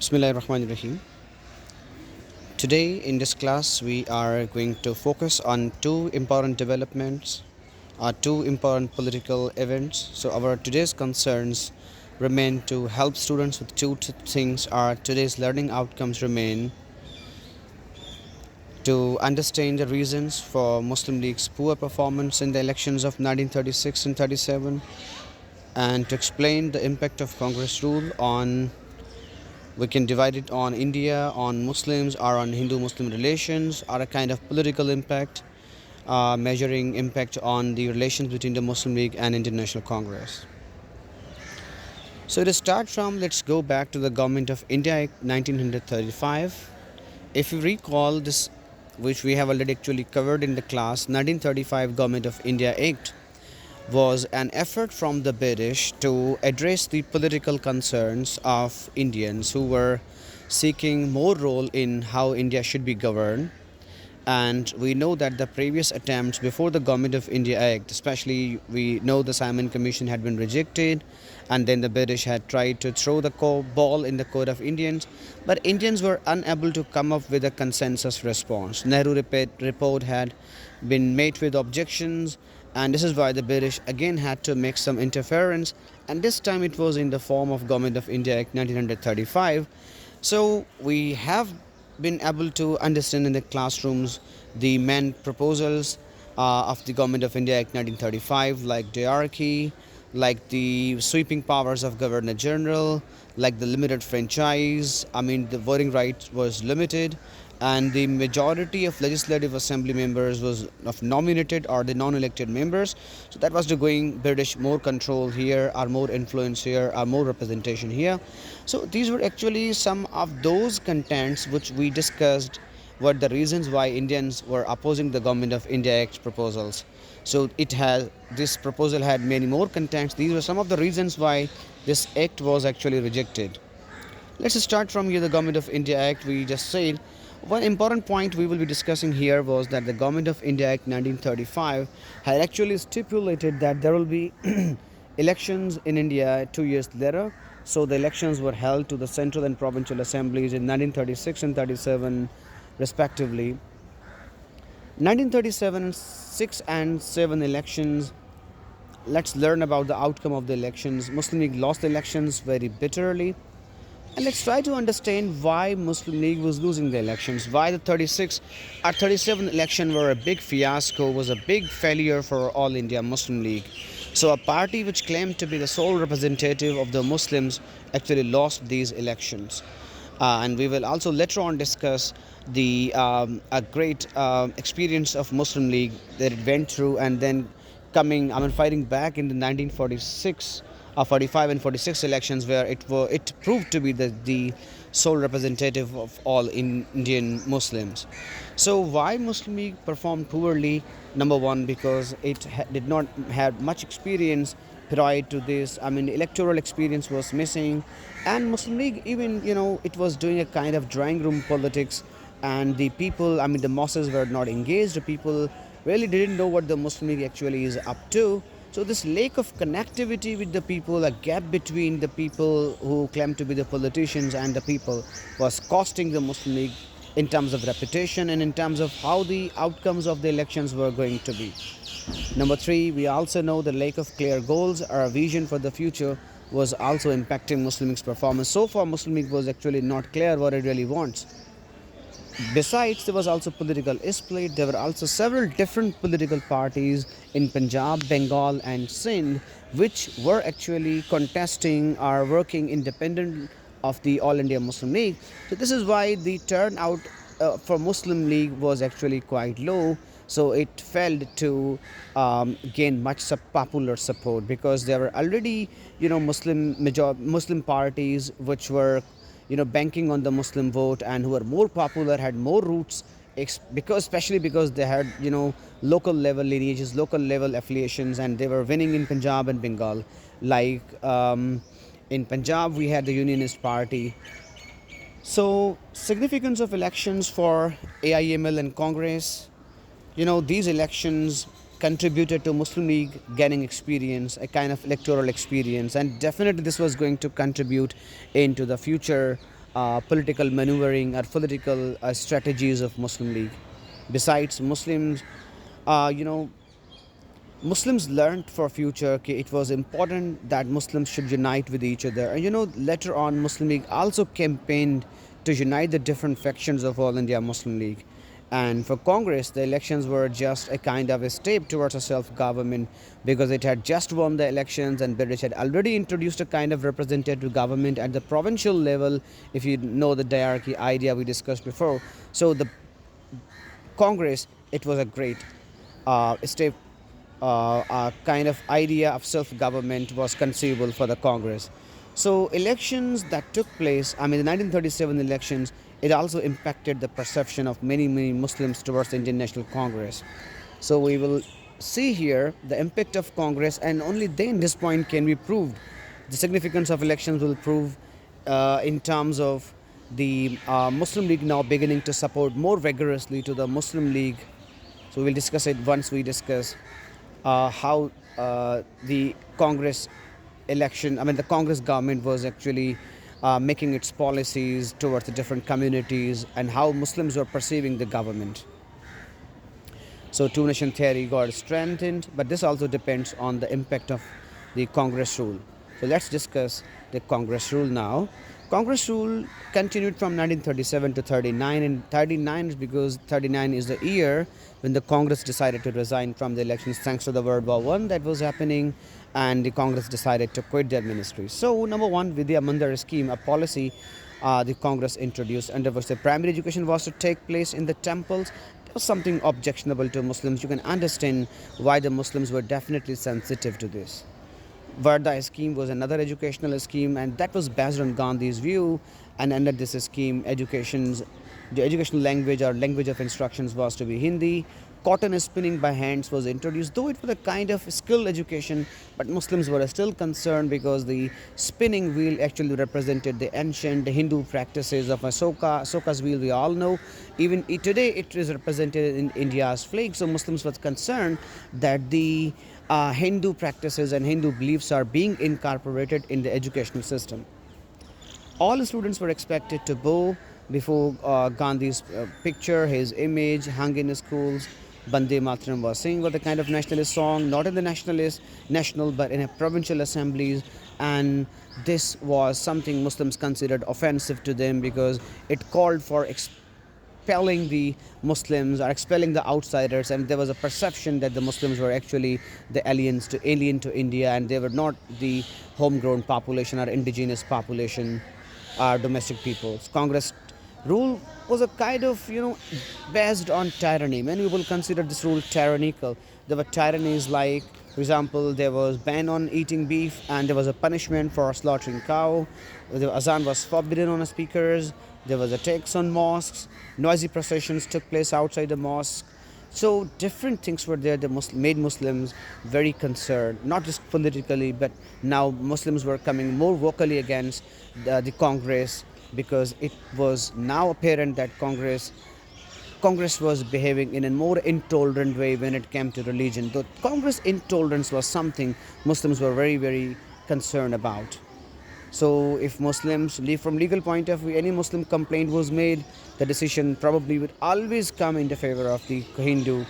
Bismillahirrahmanirrahim. Today in this class we are going to focus on two important developments, two important political events. So our today's concerns remain to help students with things. Our today's learning outcomes remain to understand the reasons for Muslim League's poor performance in the elections of 1936 and 37, and to explain the impact of Congress rule on. We can divide it on India, on Muslims, or on Hindu-Muslim relations, or a kind of political impact, measuring impact on the relations between the Muslim League and International Congress. So to start from, let's go back to the Government of India Act 1935. If you recall this, which we have already actually covered in the class, 1935 Government of India Act was an effort from the British to address the political concerns of Indians who were seeking more role in how India should be governed. And we know that the previous attempts before the Government of India Act, especially we know the Simon Commission had been rejected, and then the British had tried to throw the ball in the court of Indians, but Indians were unable to come up with a consensus response. Nehru report had been met with objections, and this is why the British again had to make some interference, and this time it was in the form of Government of India Act 1935. So we have been able to understand in the classrooms the main proposals of the Government of India Act 1935, like diarchy, like the sweeping powers of Governor General, like the limited franchise. I mean, the voting right was limited, and the majority of legislative assembly members was of nominated or the non-elected members. So that was the going British more control here, or more influence here, or more representation here. So these were actually some of those contents which we discussed were the reasons why Indians were opposing the Government of India Act proposals. So this proposal had many more contents. These were some of the reasons why this act was actually rejected. Let's start from here. The Government of India Act, we just said one important point we will be discussing here was that the Government of India Act 1935 had actually stipulated that there will be elections in India 2 years later. So the elections were held to the central and provincial assemblies in 1936 and 37 respectively. 1937 6 and 7 elections. Let's learn about the outcome of the elections. Muslim League lost the elections very bitterly. And let's try to understand why Muslim League was losing the elections, why the 36 or 37 election were a big fiasco, was a big failure for All India Muslim League. So a party which claimed to be the sole representative of the Muslims actually lost these elections. And we will also later on discuss the a great experience of Muslim League that it went through, and then fighting back in the 1946, 45 and 46 elections, where it proved to be the sole representative of all Indian Muslims. So why Muslim League performed poorly? Number one, because it did not have much experience prior to this. I mean, electoral experience was missing, and Muslim League, even it was doing a kind of drawing room politics, and the people, I mean, the masses were not engaged. The people really didn't know what the Muslim League actually is up to. So this lack of connectivity with the people, a gap between the people who claim to be the politicians and the people, was costing the Muslim League in terms of reputation and in terms of how the outcomes of the elections were going to be. Number three, we also know the lack of clear goals or a vision for the future was also impacting Muslim League's performance. So far, Muslim League was actually not clear what it really wants. Besides, there was also political split. There were also several different political parties in Punjab, Bengal, and Sindh, which were actually contesting or working independent of the All India Muslim League. So this is why the turnout for Muslim League was actually quite low. So it failed to gain much popular support, because there were already Muslim parties which were banking on the Muslim vote, and who were more popular, had more roots, especially because they had local level lineages, local level affiliations, and they were winning in Punjab and Bengal. Like in Punjab, we had the Unionist Party. So significance of elections for AIML and Congress. These elections contributed to Muslim League gaining experience, a kind of electoral experience, and definitely this was going to contribute into the future political maneuvering or political strategies of Muslim League. Besides, you know, Muslims learned for future it was important that Muslims should unite with each other. And later on, Muslim League also campaigned to unite the different factions of All India Muslim League. And for Congress, the elections were just a kind of a step towards a self-government because it had just won the elections and British had already introduced a kind of representative government at the provincial level, if you know the diarchy idea we discussed before. So the Congress, it was a great step, a kind of idea of self-government was conceivable for the Congress. So elections that took place, I mean the 1937 elections, it also impacted the perception of many Muslims towards the Indian National Congress. So we will see here the impact of Congress, and only then this point can be proved. The significance of elections will prove in terms of the Muslim League now beginning to support more vigorously to the Muslim League. So we will discuss it once we discuss how the Congress election, I mean, the Congress government was actually making its policies towards the different communities and how Muslims were perceiving the government. So, two nation theory got strengthened, but this also depends on the impact of the Congress rule. So, let's discuss the Congress rule now. Congress rule continued from 1937 to 39, and 39 is because 39 is the year when the Congress decided to resign from the elections thanks to the World War I that was happening, and the Congress decided to quit their ministry. So, number one, Vidya Mandar scheme, a policy the Congress introduced under which the primary education was to take place in the temples. It was something objectionable to Muslims. You can understand why the Muslims were definitely sensitive to this. Varda scheme was another educational scheme, and that was based on Gandhi's view. And under this scheme, the educational language or language of instructions was to be Hindi. Cotton spinning by hands was introduced, though it was a kind of skill education, but Muslims were still concerned because the spinning wheel actually represented the ancient Hindu practices of Asoka. Asoka's wheel we all know. Even today it is represented in India's flag. So Muslims were concerned that the Hindu practices and Hindu beliefs are being incorporated in the educational system. All students were expected to bow before Gandhi's picture, his image hung in schools. Bande Mataram was sing was a kind of nationalist song, not in the national, but in a provincial assemblies. And this was something Muslims considered offensive to them because it called for expelling the Muslims or expelling the outsiders, and there was a perception that the Muslims were actually the alien to India, and they were not the homegrown population or indigenous population or domestic peoples. Congress rule was a kind of based on tyranny. Many people consider this rule tyrannical. There were tyrannies like, for example, there was ban on eating beef, and there was a punishment for slaughtering cow. The azan was forbidden on speakers. There was a tax on mosques. Noisy processions took place outside the mosque. So different things were there that made Muslims very concerned, not just politically, but now Muslims were coming more vocally against the Congress, because it was now apparent that Congress was behaving in a more intolerant way when it came to religion. The Congress intolerance was something Muslims were very concerned about. So if Muslims, from legal point of view, any Muslim complaint was made, the decision probably would always come in the favor of the Hindu,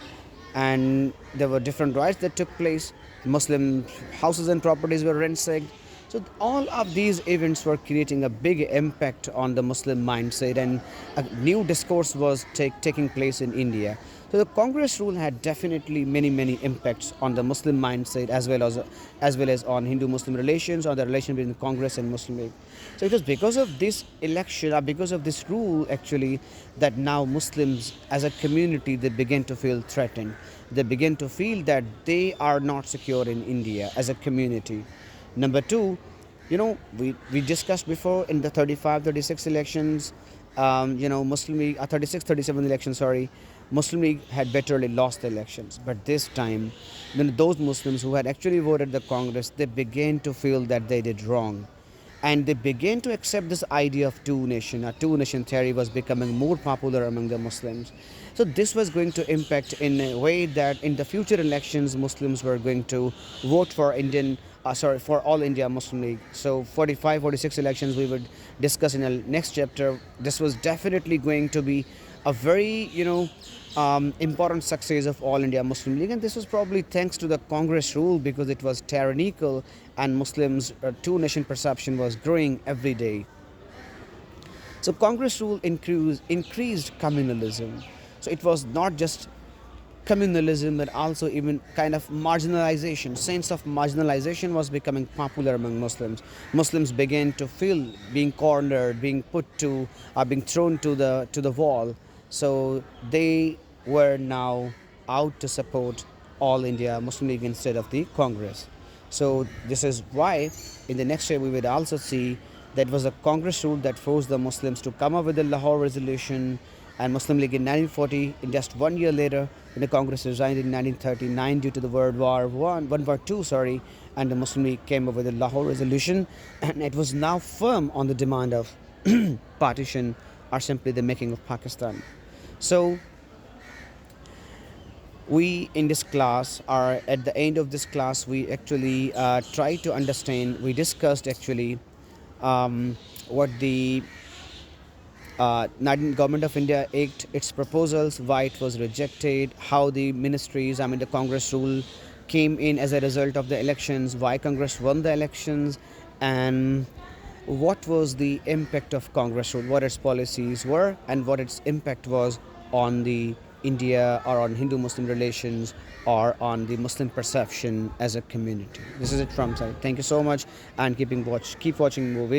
and there were different riots that took place. Muslim houses and properties were ransacked. So all of these events were creating a big impact on the Muslim mindset, and a new discourse was taking place in India. So the Congress rule had definitely many impacts on the Muslim mindset as well as on Hindu-Muslim relations, or the relation between Congress and Muslim League. So it was because of this election, or because of this rule actually, that now Muslims as a community, they began to feel threatened. They began to feel that they are not secure in India as a community. Number two, we discussed before in the 35, 36 elections, Muslim League, 36, 37 elections, sorry, Muslim League had bitterly lost the elections. But this time, those Muslims who had actually voted the Congress, they began to feel that they did wrong. And they began to accept this idea of a two-nation theory was becoming more popular among the Muslims. So this was going to impact in a way that in the future elections, Muslims were going to vote for Indian for all India Muslim League. So 45, 46 elections we would discuss in the next chapter. This was definitely going to be a very, important success of all India Muslim League, and this was probably thanks to the Congress rule, because it was tyrannical and Muslims' two nation perception was growing every day. So Congress rule increased communalism. So it was not just communalism, but also even kind of marginalization. Sense of marginalization was becoming popular among Muslims. Muslims began to feel being cornered, being put to, being thrown to the wall. So they were now out to support All India Muslim League instead of the Congress. So this is why in the next year we would also see that was a Congress rule that forced the Muslims to come up with the Lahore Resolution, and Muslim League in 1940. In just 1 year later, when the Congress resigned in 1939 due to the World War II, sorry, and the Muslim League came up with the Lahore Resolution, and it was now firm on the demand of partition or simply the making of Pakistan. So we in this class, or at the end of this class, we actually try to understand, we discussed actually what the Government of India Act, its proposals, why it was rejected, how the ministries, the Congress rule came in as a result of the elections, why Congress won the elections, and what was the impact of Congress rule, what its policies were, and what its impact was on the India or on Hindu-Muslim relations or on the Muslim perception as a community. This is it from side. Thank you so much, and keep watching more videos.